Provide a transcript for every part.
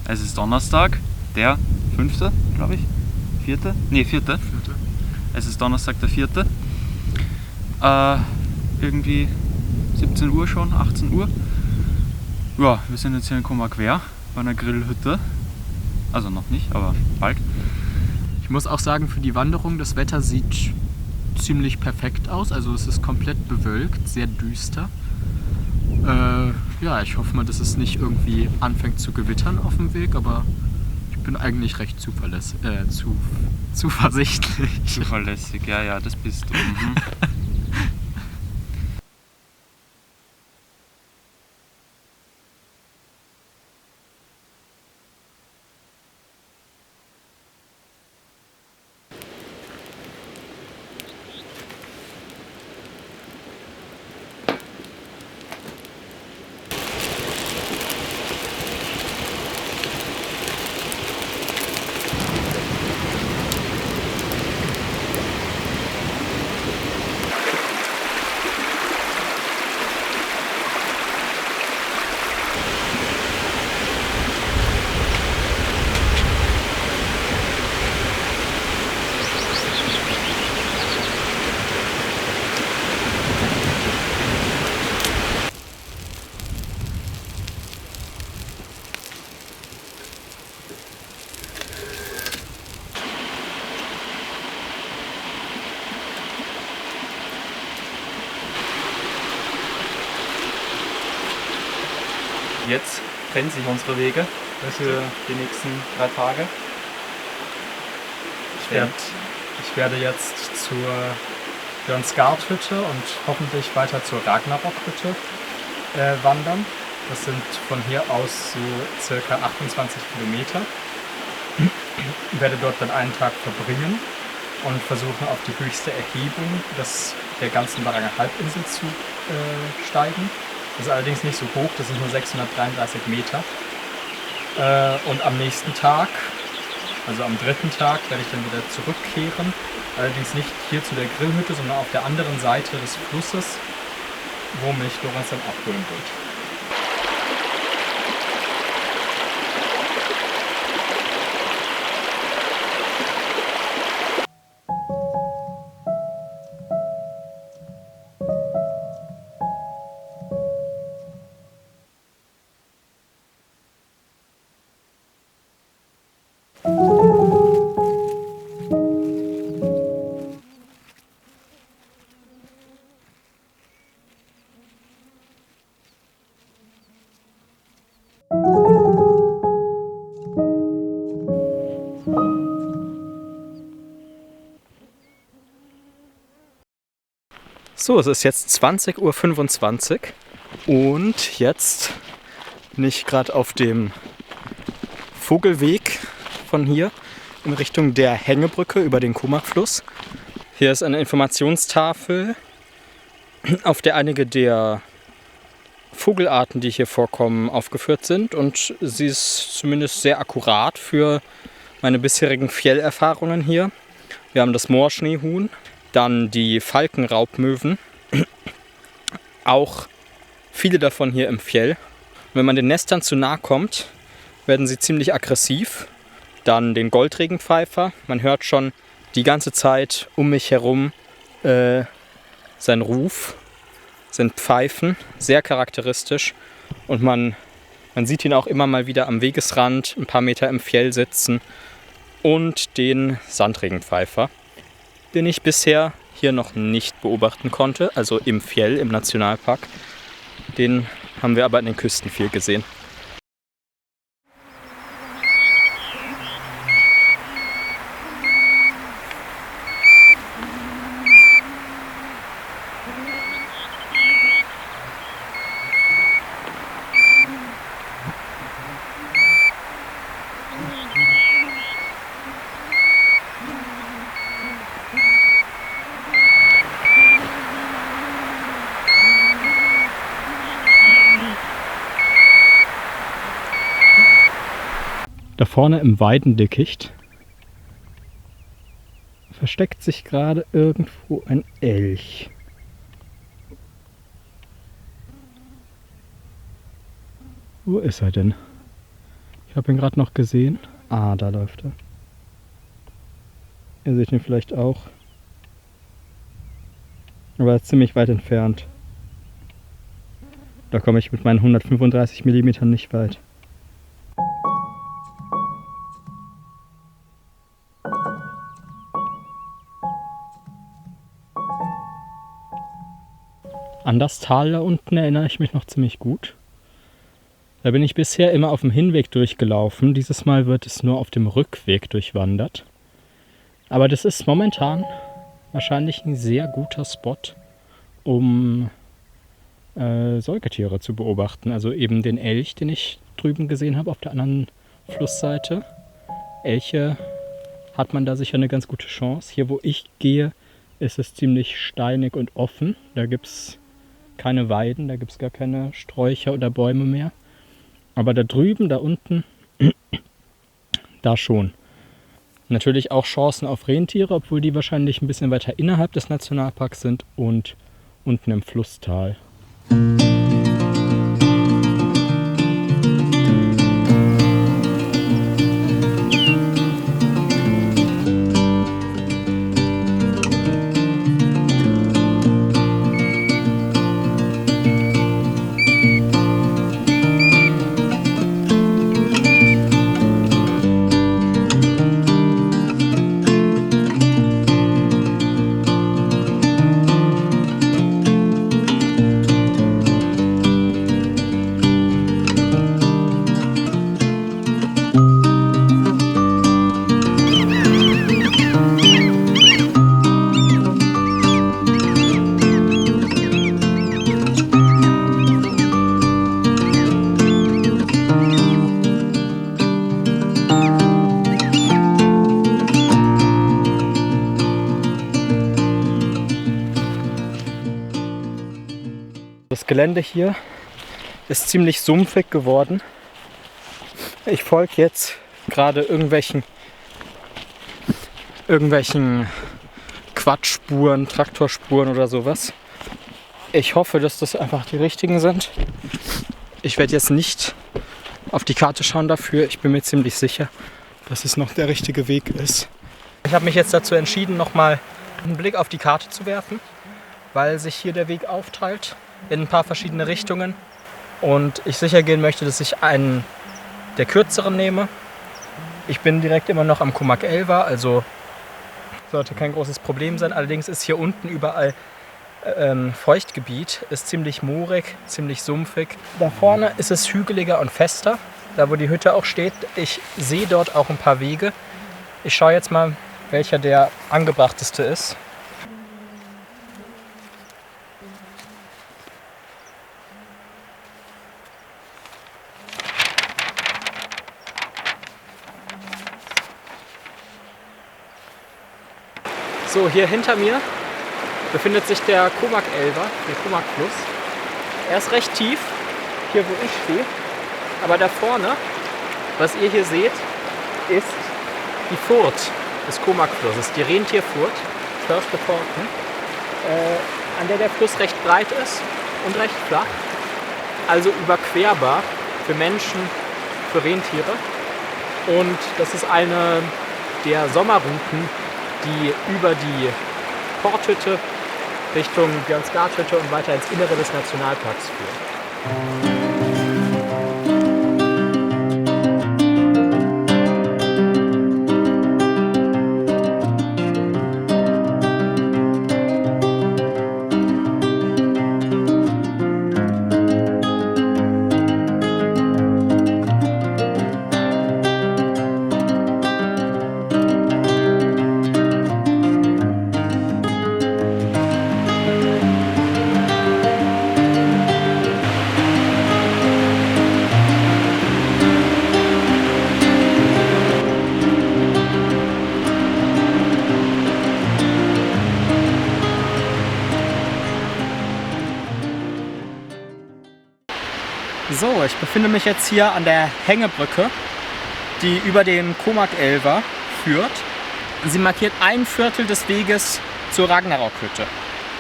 Es ist Donnerstag, der 5., glaube ich. 4.? Ne, 4. Es ist Donnerstag, der 4. Irgendwie 17 Uhr schon, 18 Uhr. Ja, wir sind jetzt hier in Comagüer bei einer Grillhütte. Also noch nicht, aber bald. Ich muss auch sagen, für die Wanderung, das Wetter sieht ziemlich perfekt aus. Also es ist komplett bewölkt, sehr düster. Ja, ich hoffe mal, dass es nicht irgendwie anfängt zu gewittern auf dem Weg, aber ich bin eigentlich recht zuversichtlich. Zuverlässig, ja, das bist du. Mhm. Jetzt trennen sich unsere Wege für die nächsten 3 Tage. Ich werde jetzt zur Björnsgard-Hütte und hoffentlich weiter zur Ragnarok-Hütte wandern. Das sind von hier aus so circa 28 Kilometer. Ich werde dort dann einen Tag verbringen und versuchen, auf die höchste Erhebung der ganzen Varanger Halbinsel zu steigen. Das ist allerdings nicht so hoch, das sind nur 633 Meter. Und am nächsten Tag, also am 3. Tag, werde ich dann wieder zurückkehren. Allerdings nicht hier zu der Grillhütte, sondern auf der anderen Seite des Flusses, wo mich Lorenz dann abholen wird. So, es ist jetzt 20:25 Uhr und jetzt bin ich gerade auf dem Vogelweg von hier in Richtung der Hängebrücke über den Kumachfluss. Hier ist eine Informationstafel, auf der einige der Vogelarten, die hier vorkommen, aufgeführt sind, und sie ist zumindest sehr akkurat für meine bisherigen Fjellerfahrungen hier. Wir haben das Moorschneehuhn, dann die Falkenraubmöwen, auch viele davon hier im Fjell. Und wenn man den Nestern zu nahe kommt, werden sie ziemlich aggressiv. Dann den Goldregenpfeifer, man hört schon die ganze Zeit um mich herum sein Ruf, sein Pfeifen, sehr charakteristisch. Und man sieht ihn auch immer mal wieder am Wegesrand, ein paar Meter im Fjell sitzen. Und den Sandregenpfeifer, den ich bisher hier noch nicht beobachten konnte, also im Fjell, im Nationalpark. Den haben wir aber in den Küsten viel gesehen. Da vorne im Weidendickicht versteckt sich gerade irgendwo ein Elch. Wo ist er denn? Ich habe ihn gerade noch gesehen. Ah, da läuft er. Ihr seht ihn vielleicht auch. Aber er ist ziemlich weit entfernt. Da komme ich mit meinen 135 mm nicht weit. An das Tal da unten erinnere ich mich noch ziemlich gut. Da bin ich bisher immer auf dem Hinweg durchgelaufen. Dieses Mal wird es nur auf dem Rückweg durchwandert. Aber das ist momentan wahrscheinlich ein sehr guter Spot, um Säugetiere zu beobachten. Also eben den Elch, den ich drüben gesehen habe auf der anderen Flussseite. Elche hat man da sicher eine ganz gute Chance. Hier, wo ich gehe, ist es ziemlich steinig und offen. Da gibt es keine Weiden, da gibt es gar keine Sträucher oder Bäume mehr. Aber da drüben, da unten, da schon. Natürlich auch Chancen auf Rentiere, obwohl die wahrscheinlich ein bisschen weiter innerhalb des Nationalparks sind und unten im Flusstal. Das Gelände hier ist ziemlich sumpfig geworden. Ich folge jetzt gerade irgendwelchen Quatschspuren, Traktorspuren oder sowas. Ich hoffe, dass das einfach die richtigen sind. Ich werde jetzt nicht auf die Karte schauen dafür. Ich bin mir ziemlich sicher, dass es noch der richtige Weg ist. Ich habe mich jetzt dazu entschieden, nochmal einen Blick auf die Karte zu werfen, weil sich hier der Weg aufteilt in ein paar verschiedene Richtungen und ich sicher gehen möchte, dass ich einen der kürzeren nehme. Ich bin direkt immer noch am Comac Elva, also sollte kein großes Problem sein. Allerdings ist hier unten überall Feuchtgebiet, ist ziemlich moorig, ziemlich sumpfig. Da vorne ist es hügeliger und fester, da wo die Hütte auch steht. Ich sehe dort auch ein paar Wege. Ich schaue jetzt mal, welcher der angebrachteste ist. So, hier hinter mir befindet sich der Comac Elva, der Comac-Fluss. Er ist recht tief, hier wo ich stehe. Aber da vorne, was ihr hier seht, ist die Furt des Comac-Flusses, die Rentierfurt, Förster Forten, an der Fluss recht breit ist und recht flach. Also überquerbar für Menschen, für Rentiere. Und das ist eine der Sommerrouten, die über die Porthütte Richtung Björnsgardhütte und weiter ins Innere des Nationalparks führt. So, ich befinde mich jetzt hier an der Hängebrücke, die über den Comac Elva führt. Sie markiert 1/4 des Weges zur Ragnarokhütte.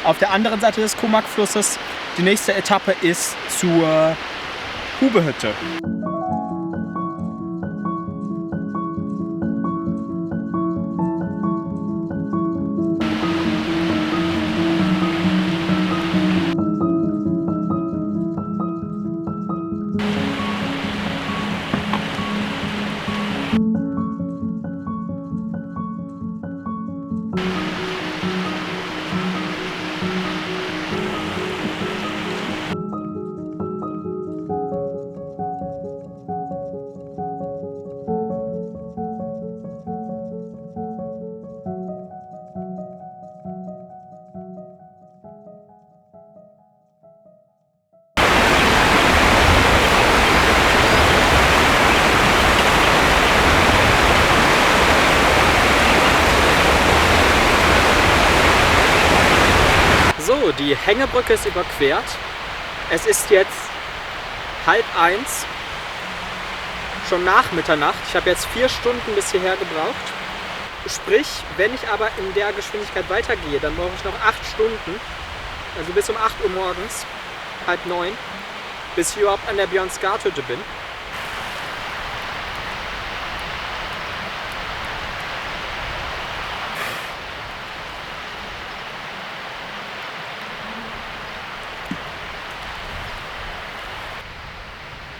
Auf der anderen Seite des Comac-Flusses, die nächste Etappe ist zur Hubehütte. Die Hängebrücke ist überquert. Es ist jetzt 12:30, schon nach Mitternacht. Ich habe jetzt 4 Stunden bis hierher gebraucht. Sprich, wenn ich aber in der Geschwindigkeit weitergehe, dann brauche ich noch 8 Stunden, also bis um 8 Uhr morgens, 8:30, bis ich überhaupt an der Björnsgard-Hütte bin.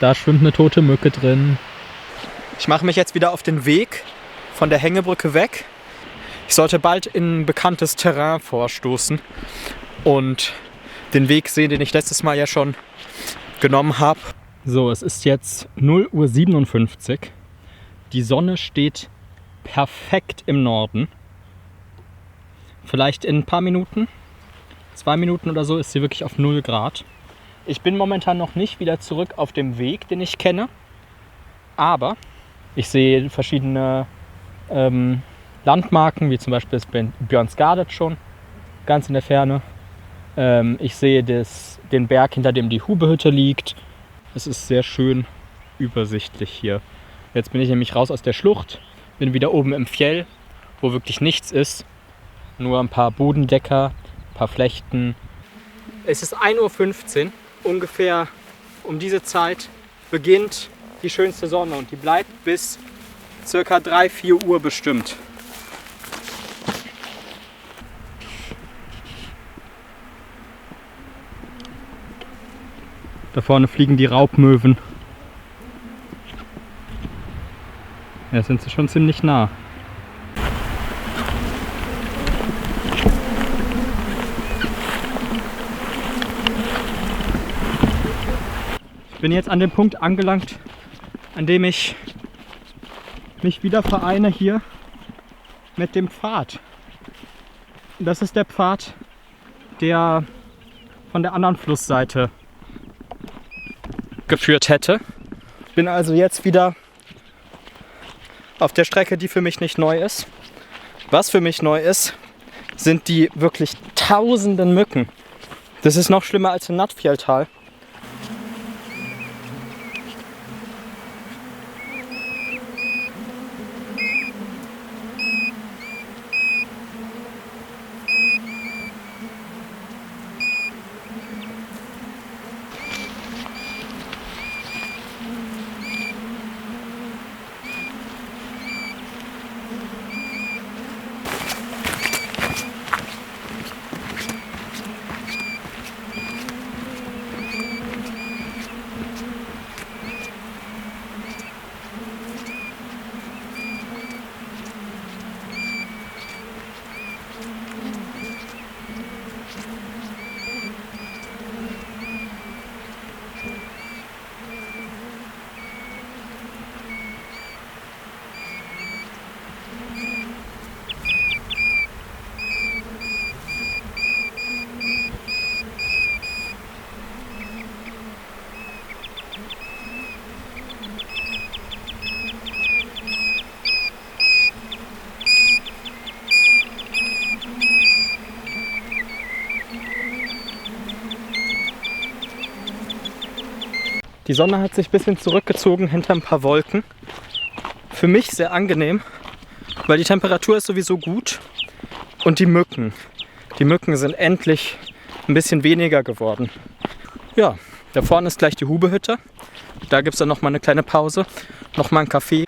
Da schwimmt eine tote Mücke drin. Ich mache mich jetzt wieder auf den Weg von der Hängebrücke weg. Ich sollte bald in bekanntes Terrain vorstoßen und den Weg sehen, den ich letztes Mal ja schon genommen habe. So, es ist jetzt 0:57 Uhr. Die Sonne steht perfekt im Norden. Vielleicht in ein paar Minuten, 2 Minuten oder so, ist sie wirklich auf 0 Grad. Ich bin momentan noch nicht wieder zurück auf dem Weg, den ich kenne, aber ich sehe verschiedene Landmarken, wie zum Beispiel das Björnsgard schon, ganz in der Ferne. Ich sehe den Berg, hinter dem die Hubehütte liegt. Es ist sehr schön übersichtlich hier. Jetzt bin ich nämlich raus aus der Schlucht, bin wieder oben im Fjell, wo wirklich nichts ist. Nur ein paar Bodendecker, ein paar Flechten. Es ist 1:15 Uhr. Ungefähr um diese Zeit beginnt die schönste Sonne und die bleibt bis ca. 3-4 Uhr bestimmt. Da vorne fliegen die Raubmöwen. Ja, sind sie schon ziemlich nah. Ich bin jetzt an dem Punkt angelangt, an dem ich mich wieder vereine hier mit dem Pfad. Das ist der Pfad, der von der anderen Flussseite geführt hätte. Ich bin also jetzt wieder auf der Strecke, die für mich nicht neu ist. Was für mich neu ist, sind die wirklich tausenden Mücken. Das ist noch schlimmer als im Nattfjelltal. Die Sonne hat sich ein bisschen zurückgezogen hinter ein paar Wolken. Für mich sehr angenehm, weil die Temperatur ist sowieso gut. Und die Mücken sind endlich ein bisschen weniger geworden. Ja, da vorne ist gleich die Hubehütte. Da gibt es dann nochmal eine kleine Pause, nochmal einen Kaffee.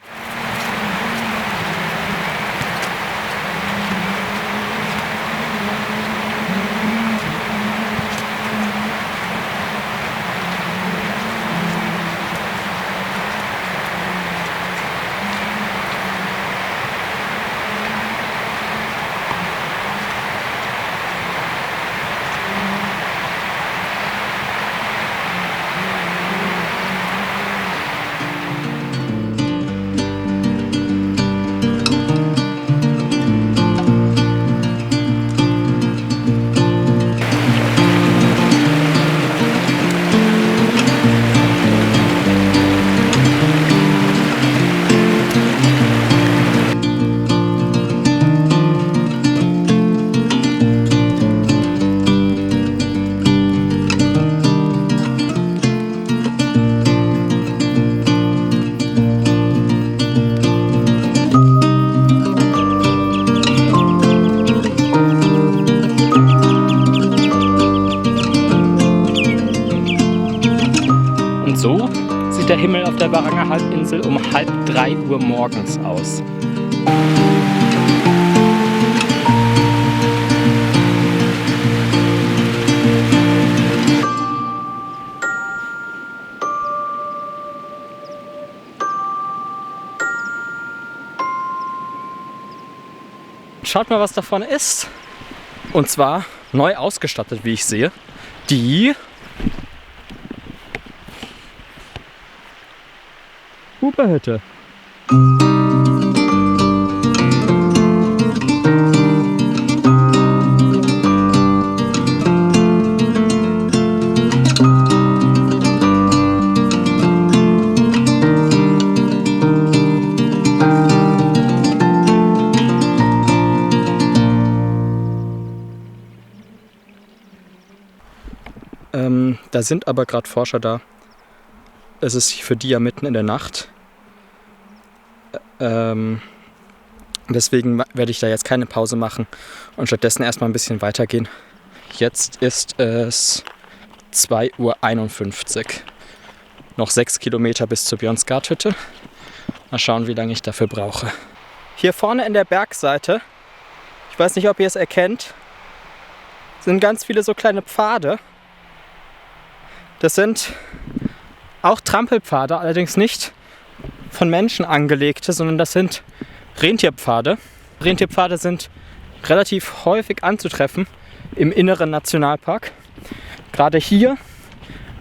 der Varanger Halbinsel um 2:30 Uhr morgens aus. Schaut mal, was da vorne ist. Und zwar neu ausgestattet, wie ich sehe, die Hupe-Hütte. Da sind aber gerade Forscher da. Es ist für die ja mitten in der Nacht. Deswegen werde ich da jetzt keine Pause machen und stattdessen erstmal ein bisschen weitergehen. Jetzt ist es 2:51 Uhr. Noch 6 Kilometer bis zur Björnsgard-Hütte. Mal schauen, wie lange ich dafür brauche. Hier vorne in der Bergseite, ich weiß nicht, ob ihr es erkennt, sind ganz viele so kleine Pfade. Das sind auch Trampelpfade, allerdings nicht von Menschen angelegte, sondern das sind Rentierpfade. Rentierpfade sind relativ häufig anzutreffen im inneren Nationalpark. Gerade hier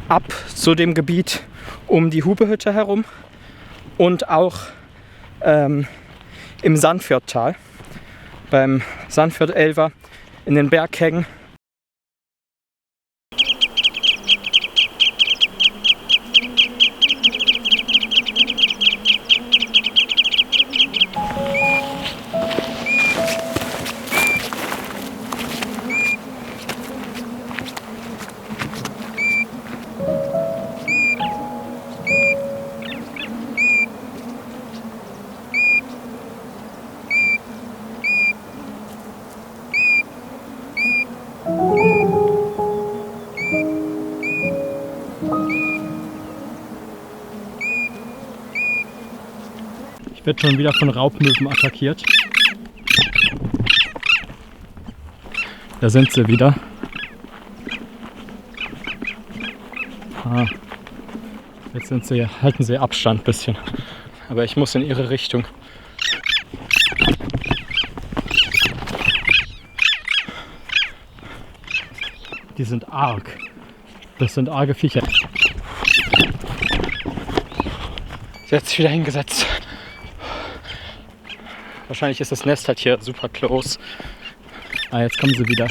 ab zu dem Gebiet um die Hupe-Hütte herum und auch im Sandfjordtal, beim Sandfjordelver in den Berghängen. Ich werde schon wieder von Raubmöwen attackiert. Da sind sie wieder. Jetzt halten sie Abstand ein bisschen. Aber ich muss in ihre Richtung. Die sind arg. Das sind arge Viecher. Sie hat sich wieder hingesetzt. Wahrscheinlich ist das Nest halt hier super close. Jetzt kommen sie wieder.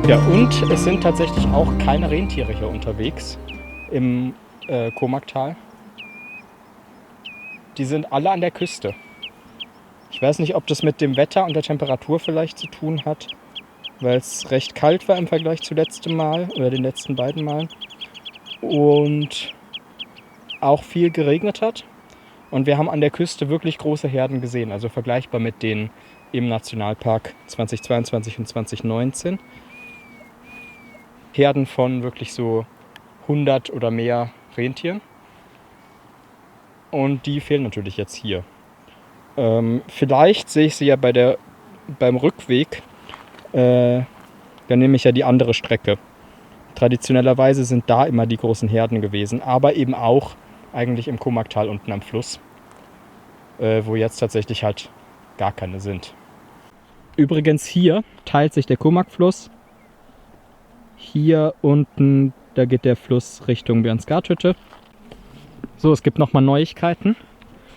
Ja, und es sind tatsächlich auch keine Rentiere hier unterwegs im Komagtal. Die sind alle an der Küste. Ich weiß nicht, ob das mit dem Wetter und der Temperatur vielleicht zu tun hat, weil es recht kalt war im Vergleich zu letztem Mal oder den letzten beiden Malen und auch viel geregnet hat. Und wir haben an der Küste wirklich große Herden gesehen, also vergleichbar mit denen im Nationalpark 2022 und 2019. Herden von wirklich so 100 oder mehr Rentieren. Und die fehlen natürlich jetzt hier. Vielleicht sehe ich sie ja beim Rückweg. Dann nehme ich ja die andere Strecke. Traditionellerweise sind da immer die großen Herden gewesen, aber eben auch eigentlich im Komagtal unten am Fluss, wo jetzt tatsächlich halt gar keine sind. Übrigens hier teilt sich der Komagfluss. Hier unten, da geht der Fluss Richtung Björnsgarthütte. So, es gibt nochmal Neuigkeiten,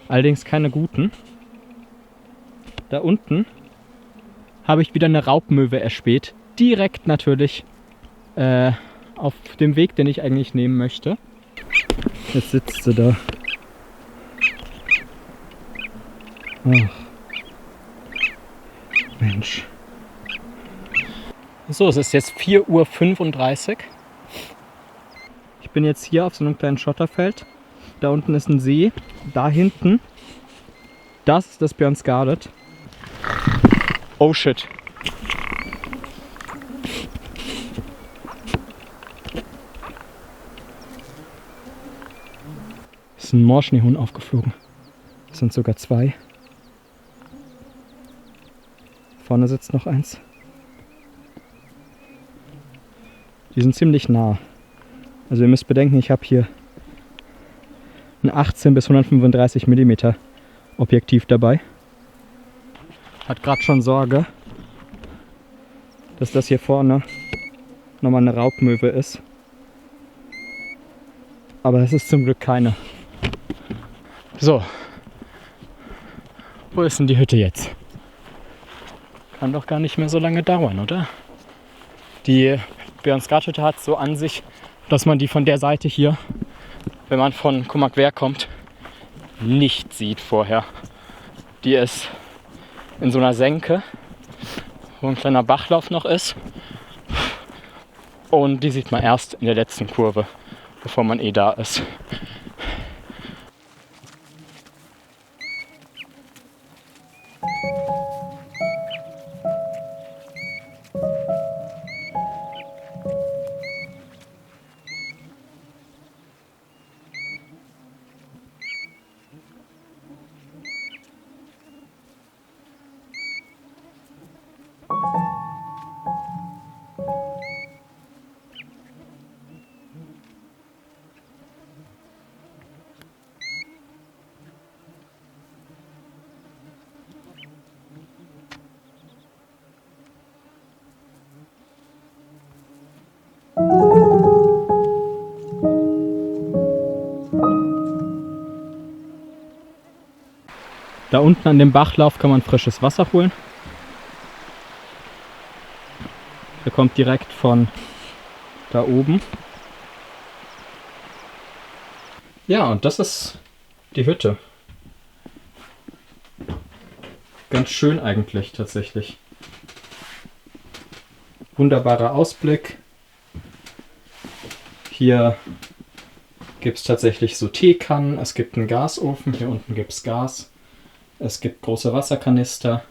allerdings keine guten. Da unten habe ich wieder eine Raubmöwe erspäht, direkt natürlich auf dem Weg, den ich eigentlich nehmen möchte. Jetzt sitzt sie da. Ach. Mensch. So, es ist jetzt 4:35 Uhr. Ich bin jetzt hier auf so einem kleinen Schotterfeld. Da unten ist ein See. Da hinten, das ist das Björnsgardet. Oh shit. Ist ein Moorschneehuhn aufgeflogen. Es sind sogar 2. Vorne sitzt noch eins. Die sind ziemlich nah. Also ihr müsst bedenken, ich habe hier ein 18 bis 135 mm Objektiv dabei. Hat gerade schon Sorge, dass das hier vorne nochmal eine Raubmöwe ist. Aber es ist zum Glück keine. So. Wo ist denn die Hütte jetzt? Kann doch gar nicht mehr so lange dauern, oder? Die Björnsgarthütte hat so an sich, dass man die von der Seite hier, wenn man von Komagver kommt, nicht sieht vorher. Die ist in so einer Senke, wo ein kleiner Bachlauf noch ist. Und die sieht man erst in der letzten Kurve, bevor man da ist. Da unten an dem Bachlauf kann man frisches Wasser holen. Der kommt direkt von da oben. Ja, und das ist die Hütte. Ganz schön eigentlich tatsächlich. Wunderbarer Ausblick. Hier gibt es tatsächlich so Teekannen. Es gibt einen Gasofen. Hier unten gibt es Gas. Es gibt große Wasserkanister.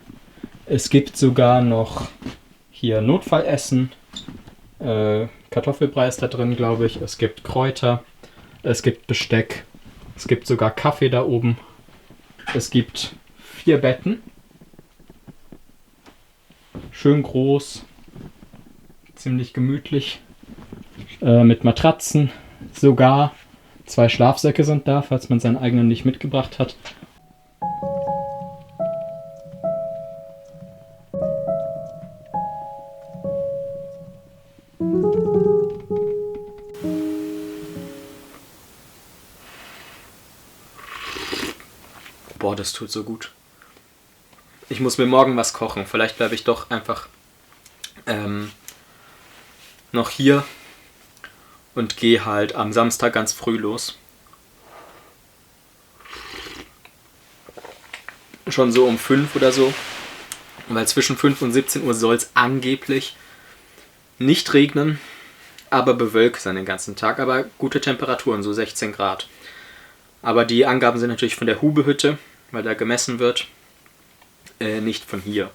Es gibt sogar noch hier Notfallessen. Kartoffelbrei ist da drin, glaube ich. Es gibt Kräuter. Es gibt Besteck. Es gibt sogar Kaffee da oben. Es gibt 4 Betten. Schön groß. Ziemlich gemütlich. Mit Matratzen. Sogar 2 Schlafsäcke sind da, falls man seinen eigenen nicht mitgebracht hat. Boah, das tut so gut. Ich muss mir morgen was kochen. Vielleicht bleibe ich doch einfach noch hier und gehe halt am Samstag ganz früh los. Schon so um 5 oder so. Weil zwischen 5 und 17 Uhr soll es angeblich nicht regnen, aber bewölkt sein den ganzen Tag. Aber gute Temperaturen, so 16 Grad. Aber die Angaben sind natürlich von der Hubehütte, weil da gemessen wird, nicht von hier.